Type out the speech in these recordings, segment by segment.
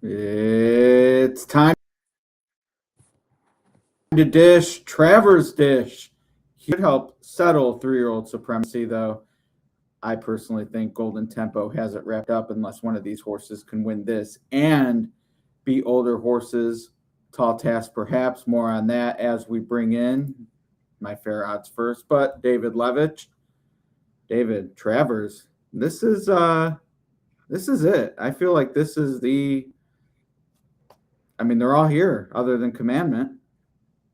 It's time to dish. Travers dish. He could help settle 3-year-old supremacy, though. I personally think Golden Tempo has it wrapped up unless one of these horses can win this and beat older horses. Tall task, perhaps. More on that as we bring in my fair odds first. But David Levitch, David Travers. This is it. I feel like this is the. I mean, they're all here, other than Commandment.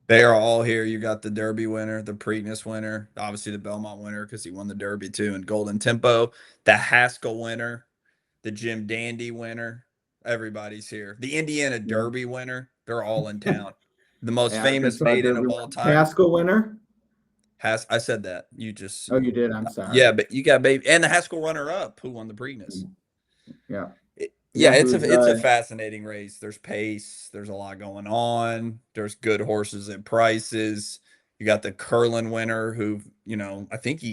They are all here. You got the Derby winner, the Preakness winner, obviously the Belmont winner because he won the Derby too, and Golden Tempo, the Haskelll winner, the Jim Dandy winner. Everybody's here. The Indiana Yeah, Derby winner. They're all in town. The most famous Arkansas maiden Derby of all time. Haskelll winner. Has I said that? You just Oh, you did. I'm sorry. yeah, but you got baby and the Haskell runner up who won the Preakness. Yeah, Yeah, yeah. it's Who's a fascinating race. There's pace. There's a lot going on. There's good horses at prices. You got the Curlin winner, who I think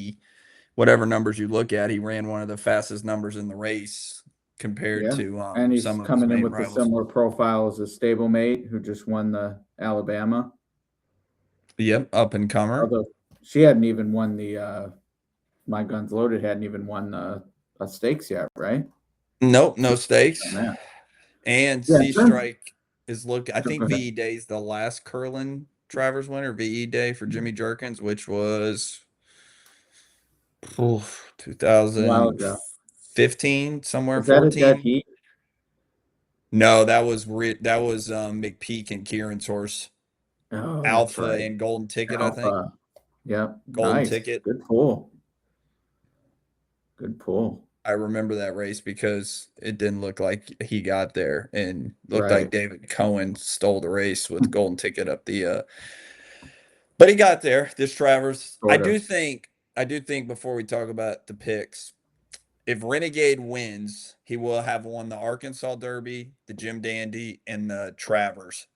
whatever numbers you look at, he ran one of the fastest numbers in the race compared yeah, to and he's some of his coming in main with a rivals. similar profile as a stablemate who just won the Alabama. Yep, up and comer. Although she hadn't even won the My Guns Loaded hadn't even won a stakes yet, right? Nope, no On stakes. that. And Yeah, Sea Strike is look. I think go ahead. VE Day is the last Curlin Travers winner. VE Day for Jimmy Jerkins, which was A while ago. 2015, somewhere Was that a dead 14. heat? No, that was McPeak and Kieran's horse, Oh, that's Alpha right. and Golden Ticket, I think. Alpha. Yep. Golden Nice. Ticket. Good pull. Good pull. I remember that race because it didn't look like he got there and looked like Right. David Cohen stole the race with Golden Ticket up the but he got there. This Travers. I Sort of. do think before we talk about the picks, if Renegade wins, he will have won the Arkansas Derby, the Jim Dandy, and the Travers.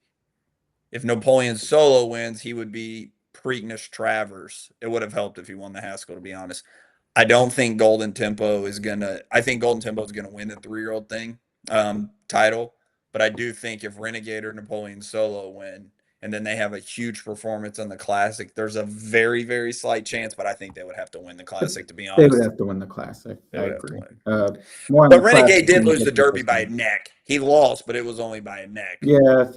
If Napoleon Solo wins, he would be Preakness Travers. It would have helped if he won the Haskell, to be honest. I don't think Golden Tempo is gonna. I think Golden Tempo is gonna win the 3-year-old thing title, but I do think if Renegade or Napoleon Solo win, and then they have a huge performance on the Classic, there's a very very slight chance, but I think they would have to win the Classic. To be They would honest, have to win the classic. they I would have to agree. win. More on the But Renegade classic did when we lose the get to Derby this by a one. neck. He lost, but it was only by a neck. Yeah,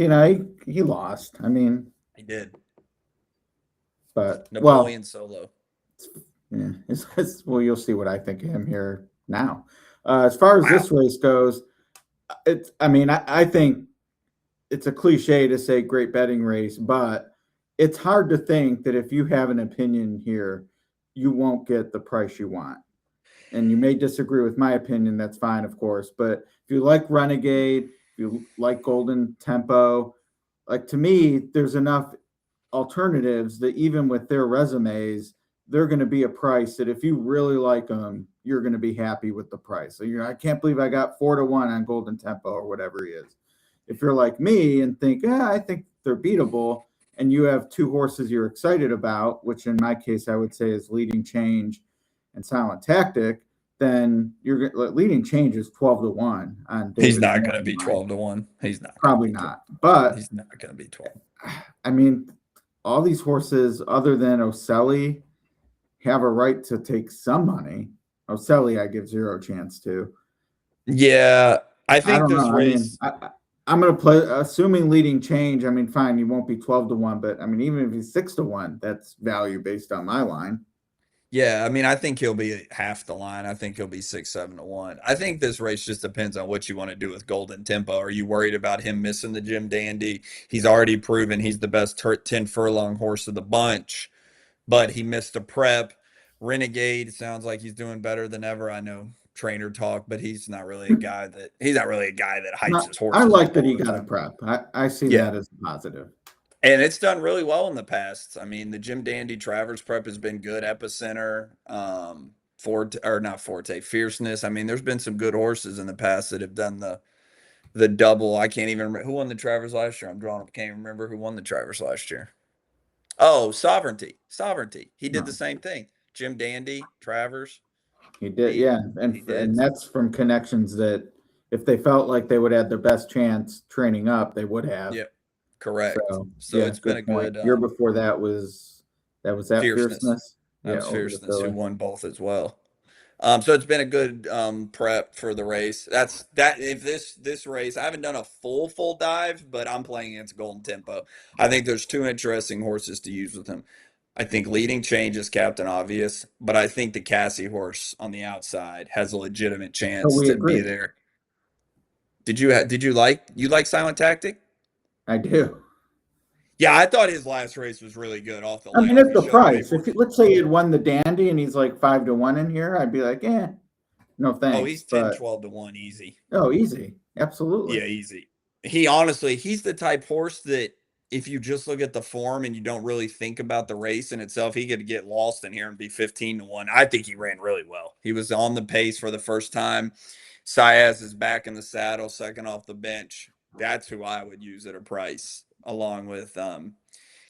he lost. I mean, He did. but well, Napoleon Solo. yeah, well, you'll see what I think of him here now. As far as Wow. this race goes, it's. I mean, I think it's a cliche to say great betting race, but it's hard to think that if you have an opinion here, you won't get the price you want. And you may disagree with my opinion, that's fine, of course. But if you like Renegade, if you like Golden Tempo, like to me, there's enough alternatives that even with their resumes, they're going to be a price that if you really like them, you're going to be happy with the price. So I can't believe I got 4-1 on Golden Tempo or whatever he is. If you're like me and think, I think they're beatable, and you have two horses you're excited about, which in my case I would say is Leading Change and Silent Tactic, then you're Leading Change is 12-1 on He's David's not going to morning be line. 12-1. He's not going to Probably be 12. not, but He's not going to be 12. I mean, all these horses other than Ocelli have a right to take some money. Ocelli, I give zero chance to. Yeah, I I think don't this know. I mean, race. I'm going to play, assuming Leading Change. I mean, fine, you won't be 12-1, but I mean, even if he's 6-1, that's value based on my line. Yeah, I mean, I think he'll be half the line. I think he'll be 6, 7-1. I think this race just depends on what you want to do with Golden Tempo. Are you worried about him missing the Jim Dandy? He's already proven he's the best 10 furlong horse of the bunch, but he missed a prep. Renegade sounds like he's doing better than ever. I know trainer talk, but he's not really a guy that hypes his I horses like up that all he the got a time. prep. I see Yeah. that as positive. And it's done really well in the past. I mean, the Jim Dandy Travers prep has been good. Epicenter, Forte or not Forte, Fierceness. I mean, there's been some good horses in the past that have done the double. I can't even remember who won the Travers last year. I'm drawing up. Can't even remember who won the Travers last year. Oh, Sovereignty. Sovereignty. He did the No, same thing. Jim Dandy, Travers. he did, He yeah, he did. and that's from connections that if they felt like they would have their best chance training up, they would have. Yep, correct. So So yeah, it's been a good point. good Year before that was that fierceness. fierceness. That Yeah, was over the fierceness who filly. won both as well. So it's been a good prep for the race. That's that. If this race, I haven't done a full dive, but I'm playing against Golden Tempo. I think there's two interesting horses to use with him. I think leading change is Captain Obvious, but I think the Cassie horse on the outside has a legitimate So chance we to be agree. there. Did you like Silent Tactic? I do. Yeah, I thought his last race was really good off the I mean, layoff. at He the showed great price. form. Let's say he had won the Dandy and he's like 5-1 in here, I'd be like, no Oh, thanks. he's 10, But 12 to 1 easy. oh, easy, absolutely. Yeah, easy. He's the type horse that if you just look at the form and you don't really think about the race in itself, he could get lost in here and be 15 to 1. I think he ran really well. He was on the pace for the first time. Saez is back in the saddle, second off the bench. That's who I would use at a price, along with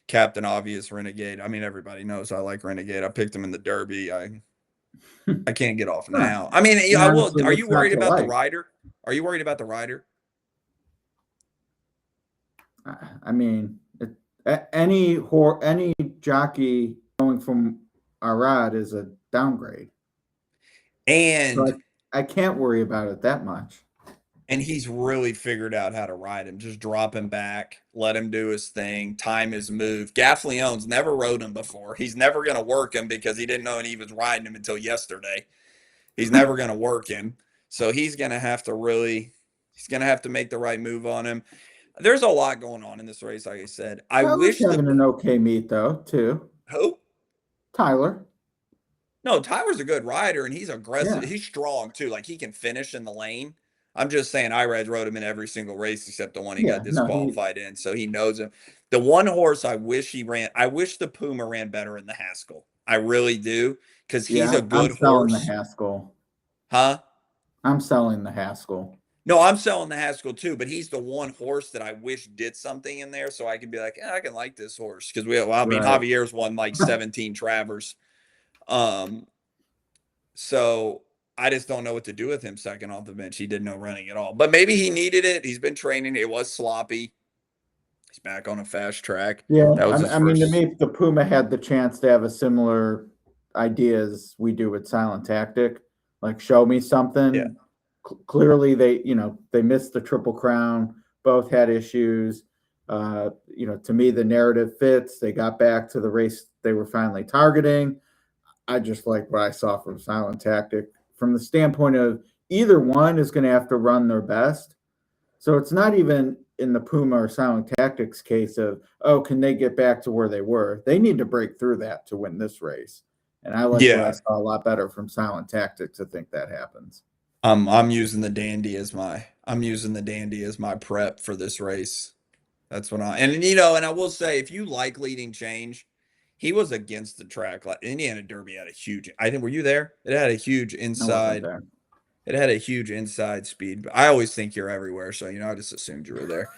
Captain Obvious Renegade. I mean, everybody knows I like Renegade. I picked him in the Derby. I can't get off Huh. now. I mean, And I will. honestly, Are you what's not worried to about the like? rider? Are you worried about the rider? I mean, any jockey going from Arad is a downgrade. So And I can't worry about it that much. he's really figured out how to ride him. Just drop him back, let him do his thing, time his move. Gaffleone's never rode him before. He's never going to work him because he didn't know he was riding him until yesterday. He's never going to work him. So he's going to have to make the right move on him. There's a lot going on in this race, like I said. I Tyler's wish the having an okay meet though, too. who? Tyler. No, Tyler's a good rider and he's aggressive. Yeah. He's strong too. Like he can finish in the lane. I'm just saying Irad rode him in every single race except the one he Yeah. got No, he disqualified in. So he knows him. The one horse I wish the Puma ran better in the Haskelll. I really do. Because he's a I'm good selling the horse. Haskelll. Huh? I'm selling the Haskelll. No, I'm selling the Haskelll too, but he's the one horse that I wish did something in there so I could be like, I can like this horse. Because Right. Javier's won like 17 Travers. Um, So I just don't know what to do with him second off the bench. He did no running at all. But maybe he needed it. He's been training. It was sloppy. He's back on a fast track. Yeah. That was his I mean, to first. me, the Puma had the chance to have a similar idea as we do with Silent Tactic, like show me Yeah. something. Clearly, they missed the Triple Crown. Both had issues. To me, the narrative fits. They got back to the race they were finally targeting. I just like what I saw from Silent Tactic from the standpoint of either one is going to have to run their best. So it's not even in the Puma or Silent Tactics case of, oh, can they get back to where they were? They need to break through that to win this race. And I like what I Yeah. saw a lot better from Silent Tactics to think that happens. I'm using the Dandy as my prep for this race. That's what and I will say if you like leading change, he was against the track. Like Indiana Derby had a huge I think were you there? It had a huge I wasn't inside. there. It had a huge inside speed. But I always think you're everywhere, so I just assumed you were there.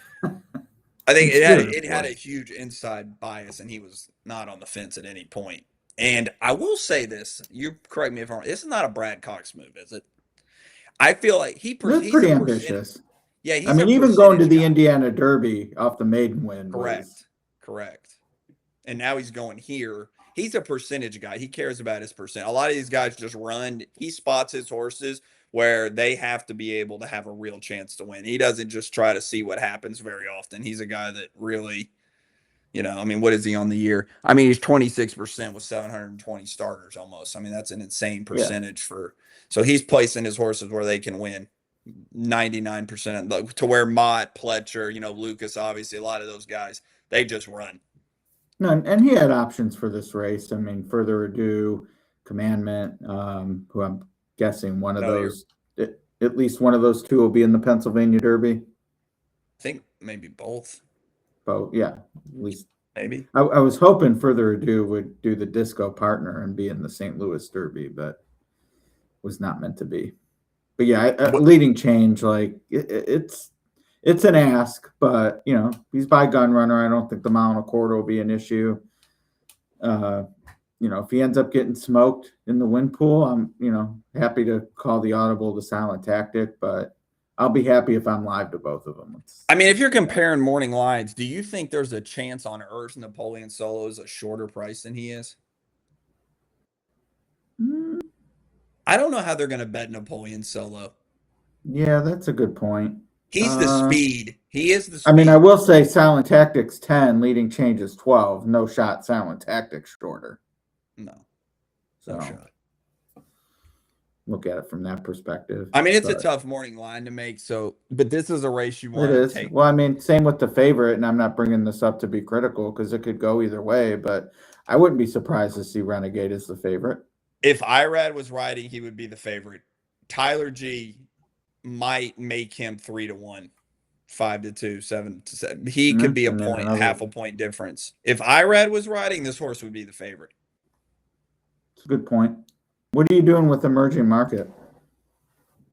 I think In it had spirit, of it had a course. huge inside bias, and he was not on the fence at any point. And I will say this: you correct me if I'm wrong. This is not a Brad Cox move, is it? I feel like That's he's a pretty percentage. ambitious. Yeah, I he's a mean, even going to percentage the guy. Indiana Derby off the maiden win was Correct. And now he's going here. He's a percentage guy. He cares about his percent. A lot of these guys just run. He spots his horses where they have to be able to have a real chance to win. He doesn't just try to see what happens very often. He's a guy that really, what is he on the year? I mean, he's 26% with 720 starters almost. I mean, that's an insane yeah. percentage so he's placing his horses where they can win 99% to where Mott, Pletcher, Lucas, obviously a lot of those guys, they just run. No, and he had options for this race. I mean, Further Ado, Commandment, who I'm guessing one of No, those, at least one of those two will be in the Pennsylvania Derby. I think maybe both. But yeah, at least Maybe. I was hoping Further Ado would do the disco partner and be in the St. Louis Derby, but was not meant to be. But yeah, leading change, like it's an ask, but he's by gun runner. I don't think the mile and a quarter will be an issue. If he ends up getting smoked in the win pool, I'm happy to call the audible to Silent Tactic, but I'll be happy if I'm live to both of them. I mean, if you're comparing morning lines, do you think there's a chance on earth Napoleon Solo is a shorter price than he is? I don't know how they're going to bet Napoleon Solo. Yeah, that's a good point. He's the speed. He is the speed. I mean, I will say Silent Tactics 10, leading changes 12. No shot Silent Tactics shorter. No So shot. Look at it from that perspective. I mean, it's a tough morning line to make. So, but this is a race you want to take. Well, I mean, same with the favorite, and I'm not bringing this up to be critical because it could go either way, but I wouldn't be surprised to see Renegade as the favorite. If Irad was riding, he would be the favorite. Tyler G might make him 3-1, 5-2, 7-7. He could be a point, half a point difference. If Irad was riding, this horse would be the favorite. It's a good point. What are you doing with emerging market?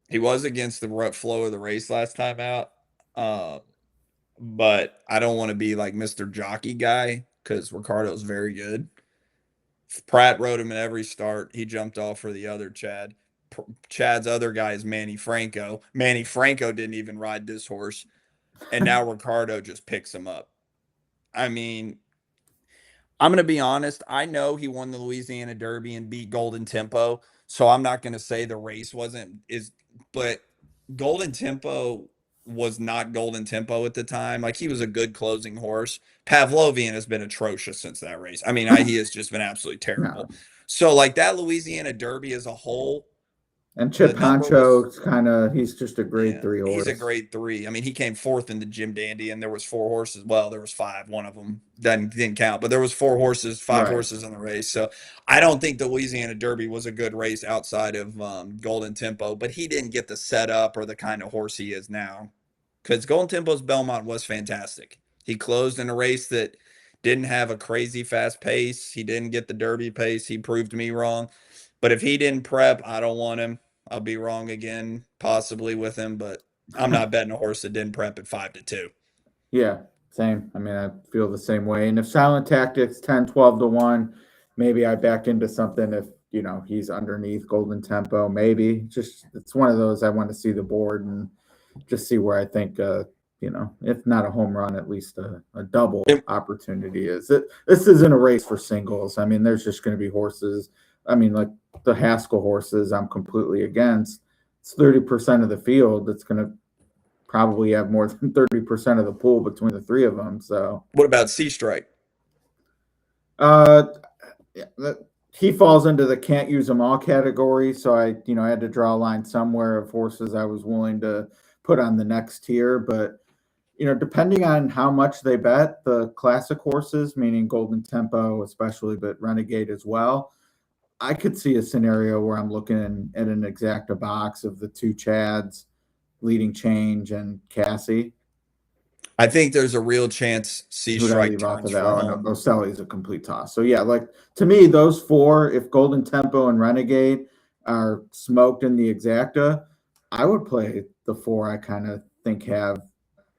He was against the flow of the race last time out. But I don't want to be like Mr. Jockey guy because Ricardo's very good. Pratt rode him in every start. He jumped off for the other Chad. Chad's other guy is Manny Franco. Manny Franco didn't even ride this horse. And now Ricardo just picks him up. I mean, I'm going to be honest. I know he won the Louisiana Derby and beat Golden Tempo. So I'm not going to say the race but Golden Tempo was not Golden Tempo at the time. Like, he was a good closing horse. Pavlovian has been atrocious since that race. I mean, he has just been absolutely terrible. No. So, like, that Louisiana Derby as a whole. And Chip Honcho's he's just a grade 3 horse. He's a grade 3. I mean, he came 4th in the Jim Dandy, and there was 4 horses. Well, there was 5. One of them didn't count, but there was 4 horses, 5 horses in the race. So I don't think the Louisiana Derby was a good race outside of Golden Tempo, but he didn't get the setup or the kind of horse he is now. Because Golden Tempo's Belmont was fantastic. He closed in a race that didn't have a crazy fast pace. He didn't get the Derby pace. He proved me wrong. But if he didn't prep, I don't want him. I'll be wrong again, possibly with him, but I'm not betting a horse that didn't prep at 5-2. Yeah, same. I mean, I feel the same way. And if Silent Tactics 10, 12-1, maybe I back into something if, he's underneath Golden Tempo, maybe. Just, it's one of those I want to see the board and just see where I think, if not a home run, at least a double opportunity is. This isn't a race for singles. I mean, there's just going to be horses. I mean, like the Haskelll horses, I'm completely against. It's 30% of the field. It's going to probably have more than 30% of the pool between the 3 of them. So, what about Sea Strike? He falls into the can't use them all category. So I had to draw a line somewhere of horses I was willing to put on the next tier. But depending on how much they bet, the classic horses, meaning Golden Tempo especially, but Renegade as well, I could see a scenario where I'm looking at an exacta box of the 2 Chads, Leading Change, and Cassie. I think there's a real chance Sea Strike turns for home. No, Boselli's a complete toss. So yeah, like to me, those 4, if Golden Tempo and Renegade are smoked in the exacta, I would play the 4 I kind of think have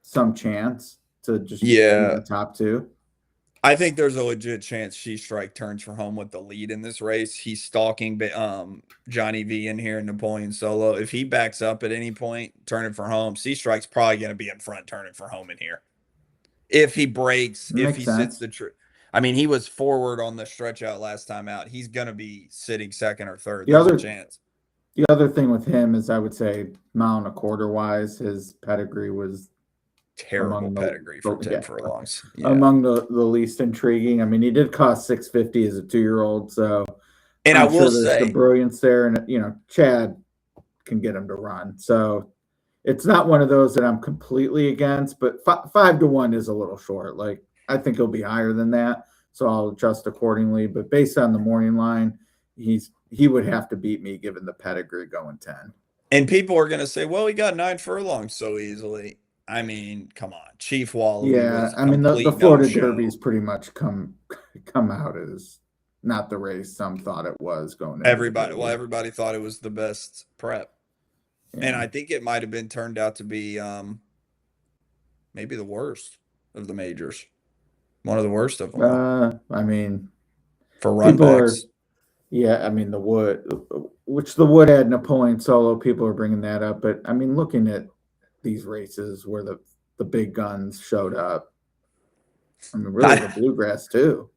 some chance to just be the top 2. I think there's a legit chance Sea Strike turns for home with the lead in this race. He's stalking Johnny V in here, Napoleon Solo. If he backs up at any point, turning for home, Sea Strike's probably going to be in front, turning for home in here. If he breaks, if he sits the truth. I mean, he was forward on the stretch out last time out. He's going to be sitting second or third. There's a chance. The other thing with him is I would say mile and a quarter wise, his pedigree was terrible pedigree for 10 furlongs. Yeah. Among the least intriguing. I mean, he did cost $650 as a 2-year-old, so and I will say the brilliance there, and Chad can get him to run. So it's not one of those that I'm completely against, but 5-1 is a little short. Like, I think he'll be higher than that, so I'll adjust accordingly. But based on the morning line, he would have to beat me given the pedigree going 10. And people are going to say, well, he got 9 furlongs so easily. I mean, come on, Chief Wallaby. Yeah, I mean the Florida Derby's pretty much come out as not the race some thought it was going. Everybody thought it was the best prep, and I think it might have been turned out to be maybe the worst of the majors, one of the worst of them. I mean, for run backs. I mean the Wood had Napoleon Solo. People are bringing that up, but I mean, looking at these races where the big guns showed up. I mean, really, the bluegrass too.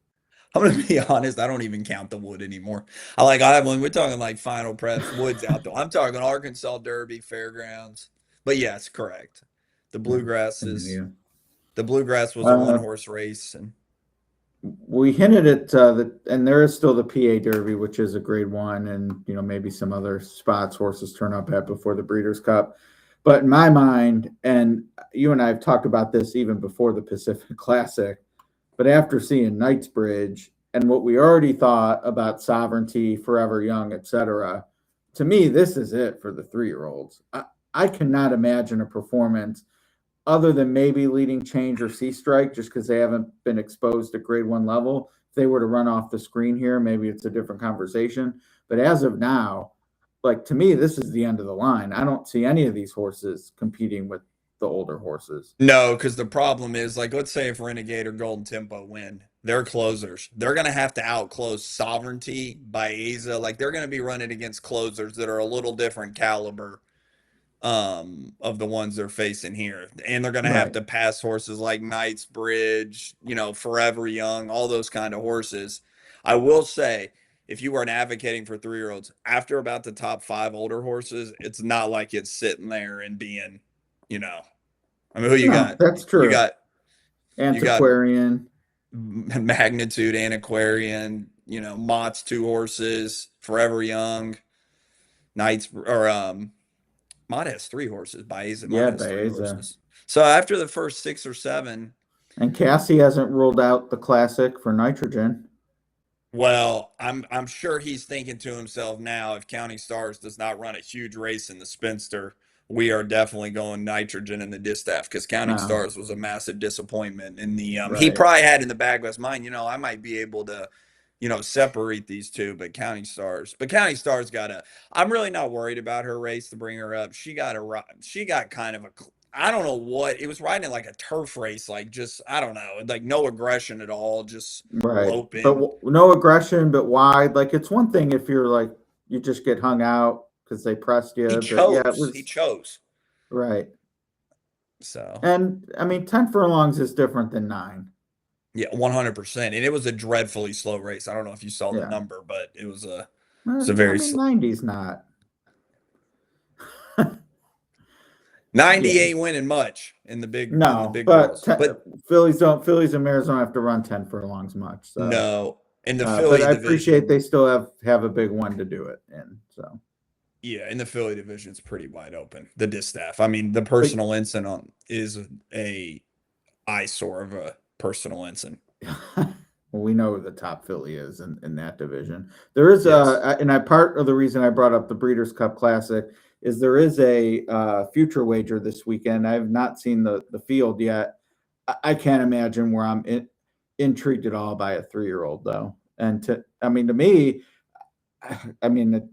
I'm gonna be honest, I don't even count the Wood anymore. When we're talking like final preps, Wood's out there. I'm talking Arkansas Derby, Fairgrounds. But yes, correct. The bluegrass is Yeah. the bluegrass was a one horse race, and we hinted at and there is still the PA Derby, which is a grade one, and maybe some other spots horses turn up at before the Breeders' Cup. But in my mind, and you and I have talked about this even before the Pacific Classic, but after seeing Knightsbridge and what we already thought about Sovereignty, Forever Young, etc., to me, this is it for the 3-year-olds. I cannot imagine a performance other than maybe Leading Change or Sea Strike, just because they haven't been exposed at grade one level. If they were to run off the screen here, maybe it's a different conversation. But as of now, like, to me, this is the end of the line. I don't see any of these horses competing with the older horses. no, because the problem is, like, let's say if Renegade or Golden Tempo win, they're closers. They're gonna have to outclose Sovereignty, Baeza. Like, they're gonna be running against closers that are a little different caliber of the ones they're facing here. And they're going to have Right. to pass horses like Knightsbridge, Forever Young, all those kind of horses. I will say, if you weren't advocating for 3-year-olds, after about the top 5 older horses, it's not like it's sitting there and being, I mean, who you No, got? that's You true. got you got Antiquarian. Magnitude, Antiquarian, Mott's 2 horses, Forever Young, Knights or Mott has 3 horses. Mott Yeah, has 3 Baeza. horses. So after the first 6 or 7, And Cassie hasn't ruled out the Classic for nitrogen. well, I'm sure he's thinking to himself now, if County Stars does not run a huge race in the Spinster, we are definitely going nitrogen in the distaff, because County No, Stars was a massive disappointment. And he right. probably had in the back of his mind, I might be able to, separate these two, but County Stars I'm really not worried about her race to bring her up. She got kind of I don't know what it was, riding like a turf race, like, just, I don't know, like no aggression at all, just Right. But loping. no aggression, but wide. Like, it's one thing if you're like, you just get hung out because they pressed He you. But yeah, it chose. He was chose. right. So And I mean, 10 furlongs is different than 9. yeah, 100%. And it was a dreadfully slow race. I don't know if you saw the Yeah. number, but it was a I very mean, 90's not. 90 Yeah. ain't winning much in the No, big but girls. But Phillies and Mares don't have to run 10 furlongs much. So, no, in the but Philly I appreciate division, they still have a big one to do it in. So, yeah, in the Philly division, it's pretty wide open. The distaff. I mean, the but personal ensign is a eyesore of a personal ensign. well, we know who the top filly is in that division. There is Yes. part of the reason I brought up the Breeders' Cup Classic is there is a future wager this weekend. I have not seen the field yet. I can't imagine where I'm intrigued at all by a 3-year-old though. And to me, I mean, it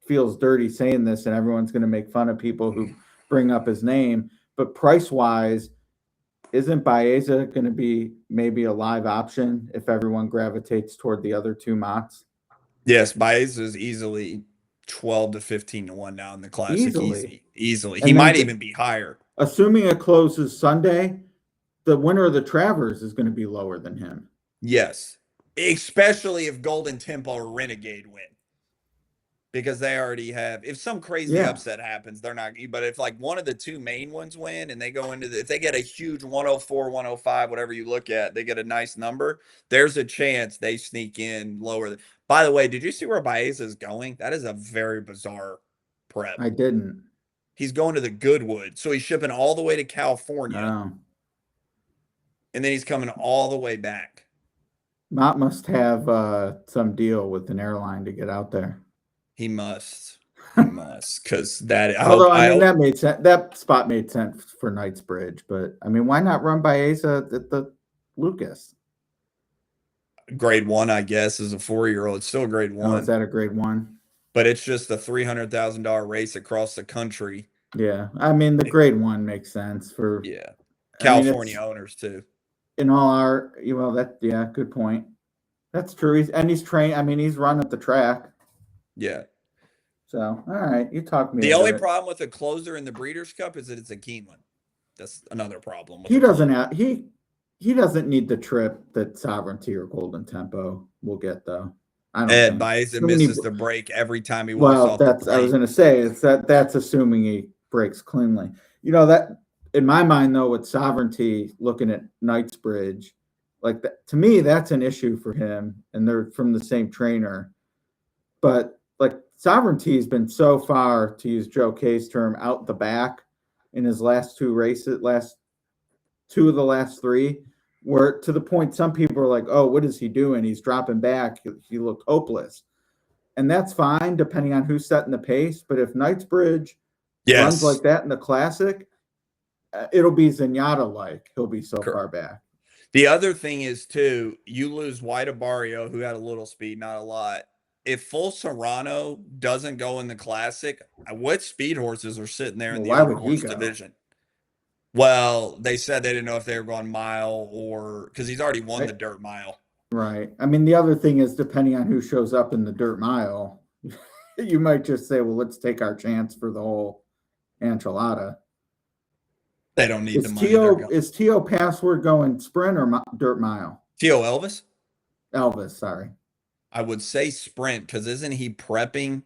feels dirty saying this, and everyone's going to make fun of people who bring up his name. But price wise, isn't Baeza going to be maybe a live option if everyone gravitates toward the other 2 Motts? Yes, Baez is easily 12 to 15 to 1 now in the classic. Easily. Easily. He And then might even be higher. assuming it closes Sunday, the winner of the Travers is going to be lower than him. Yes. Especially if Golden Tempo or Renegade win. Because they already have, if some crazy Yeah, upset happens, they're not, but if like one of the 2 main ones win and they go if they get a huge 104, 105, whatever you look at, they get a nice number, there's a chance they sneak in lower. By the way, did you see where Baez is going? That is a very bizarre prep. I didn't. He's going to the Goodwood. So he's shipping all the way to California, No. and then he's coming all the way back. Mott must have some deal with an airline to get out there. He must. He must. Because that, Although, I mean, that made sense. That spot made sense for Knightsbridge. But, I mean, why not run Baeza at the Lucas? grade 1, I guess, as a 4-year-old. It's still grade 1. Oh, is that a grade 1? But it's just a $300,000 race across the country. Yeah. I mean, the grade 1 makes sense for California owners too. In all our, good point. That's true. He's trained. I mean, he's run at the track. Yeah. So, all right, you talked me. The only problem with a closer in the Breeders' Cup is that it's a keen one. That's another problem. With He the doesn't club. have he doesn't need the trip that Sovereignty or Golden Tempo will get though. I don't Ed think. Baeza Assuming he, misses the break every time he walks well, off the that's I was plate. going to say it's that's assuming he breaks cleanly. You know that in my mind though, with Sovereignty looking at Knightsbridge, like that, to me that's an issue for him, and they're from the same trainer. But like Sovereignty has been so far, to use Joe K's term, out the back in his last two races, last two of the last three, where to the point some people are like, "Oh, what is he doing? He's dropping back. He looked hopeless." And that's fine depending on who's setting the pace. But if Knightsbridge runs Yes. like that in the Classic, it'll be Zenyatta like. He'll be so Correct. far back. The other thing is too, you lose White Abario, who had a little speed, not a lot. If Full Serrano doesn't go in the Classic, what speed horses are sitting there in Well, the why older would he horse go? division? Well, they said they didn't know if they were going mile or because he's already won the dirt mile. Right. I mean, the other thing is depending on who shows up in the dirt mile, you might just say, well, let's take our chance for the whole enchilada. They don't need the Is money. They're Tio going. is Tio Password going sprint or dirt mile? Tio Elvis? Elvis, sorry. I would say sprint because isn't he prepping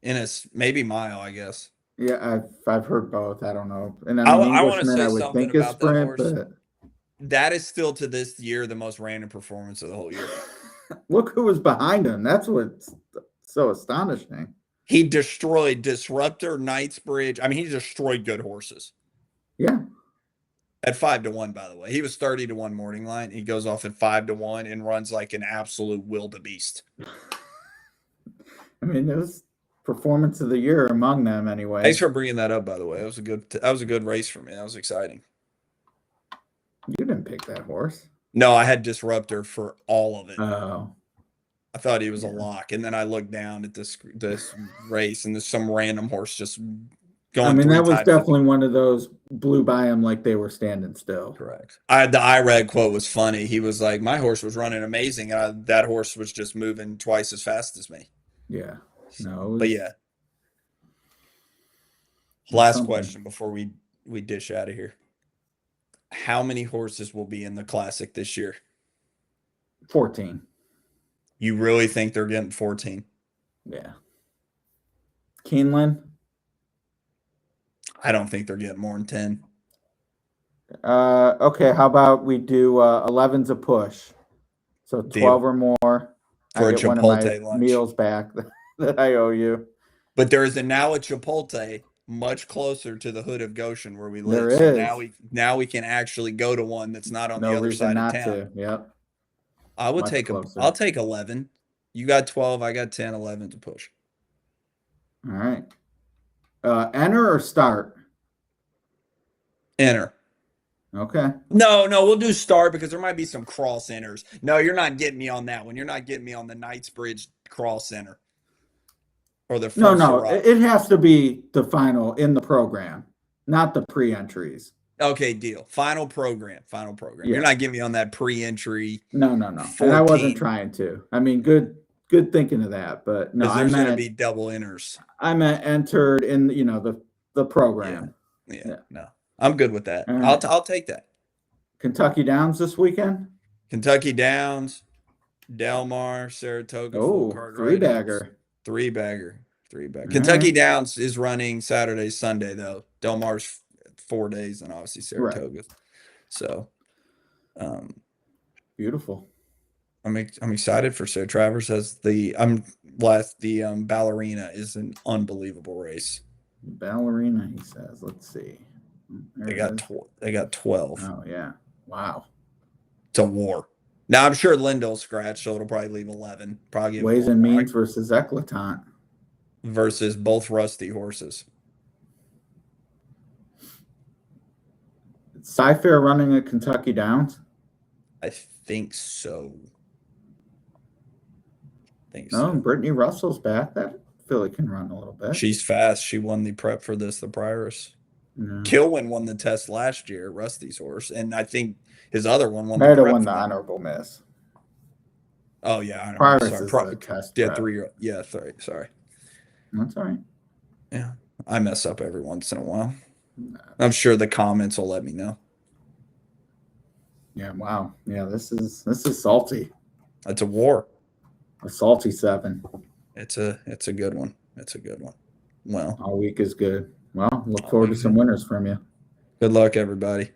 in a maybe mile, I guess. Yeah, I've heard both. I don't know. And I mean, I want to Englishman, I say would something think is about that sprint, horse. but That is still to this year the most random performance of the whole year. look who was behind him. That's what's so astonishing. He destroyed Disruptor, Knightsbridge. I mean, he destroyed good horses. Yeah. At 5-1, by the way. He was 30-1 morning line. He goes off at 5-1 and runs like an absolute wildebeest. I mean, it was performance of the year among them anyway. Thanks for bringing that up, by the way. That was a good race for me. That was exciting. You didn't pick that horse. No, I had Disruptor for all of it. Oh. I thought he was a lock, and then I looked down at this race, and there's some random horse just going. I mean, that was times definitely one of those blew by him like they were standing still. Correct. The IRAD quote was funny. He was like, "My horse was running amazing, and that horse was just moving twice as fast as me." Yeah. No. But yeah. Last question before we dish out of here. How many horses will be in the Classic this year? 14. You really think they're getting 14? Yeah. Keeneland? I don't think they're getting more than 10. Okay, how about we do 11's a push. So 12 Deal. or more. For I a get one of my Chipotle lunch. meals back that I owe you. But there is now a Chipotle much closer to the hood of Goshen where we live. There So is. now we can actually go to one that's not on No the other reason side of not town. to. Yep. I would Much closer. I'll take 11. You got 12, I got 10, 11 to push. All right. Enter or start? Enter. Okay. No, we'll do start because there might be some cross enters. No, you're not getting me on that one. You're not getting me on the Knightsbridge cross center. Or the No, it has to be the final in the program, not the pre-entries. Okay, deal. Final program. Yeah. You're not getting me on that pre-entry. No. 14. And I wasn't trying to. I mean, good thinking of that, but no, there's going to be double enters. I meant entered in the program. Yeah. No, I'm good with that. Right. I'll take that. Kentucky Downs this weekend. Kentucky Downs, Del Mar, Saratoga. Oh, three bagger. Kentucky Downs is running Saturday, Sunday though. Del Mar's 4 days, and obviously Saratoga. Right. So, beautiful. I'm excited for Sarah. Travers has the Ballerina is an unbelievable race. Ballerina, he says. Let's see. They got 12. Oh yeah! Wow. It's a war. Now I'm sure Lindell's scratched, so it'll probably leave 11. Probably Ways and Means versus Eclatant versus both rusty horses. Cy-Fair running at Kentucky Downs? I think so. Brittany Russell's back. That filly can run a little bit. She's fast. She won the prep for the Prioress. Yeah. Kilwin won the test last year, Rusty's horse, and I think his other one won. Might have won the honorable miss. Oh yeah, Prioress is the test. Yeah, 3-year. Yeah, sorry. That's all right. Yeah, I mess up every once in a while. I'm sure the comments will let me know. Yeah, wow. Yeah, this is salty. It's a war. A salty 7. It's a good one. It's a good one. Well, All week is good. Well, look all forward to week's some good. winners from you. Good luck, everybody.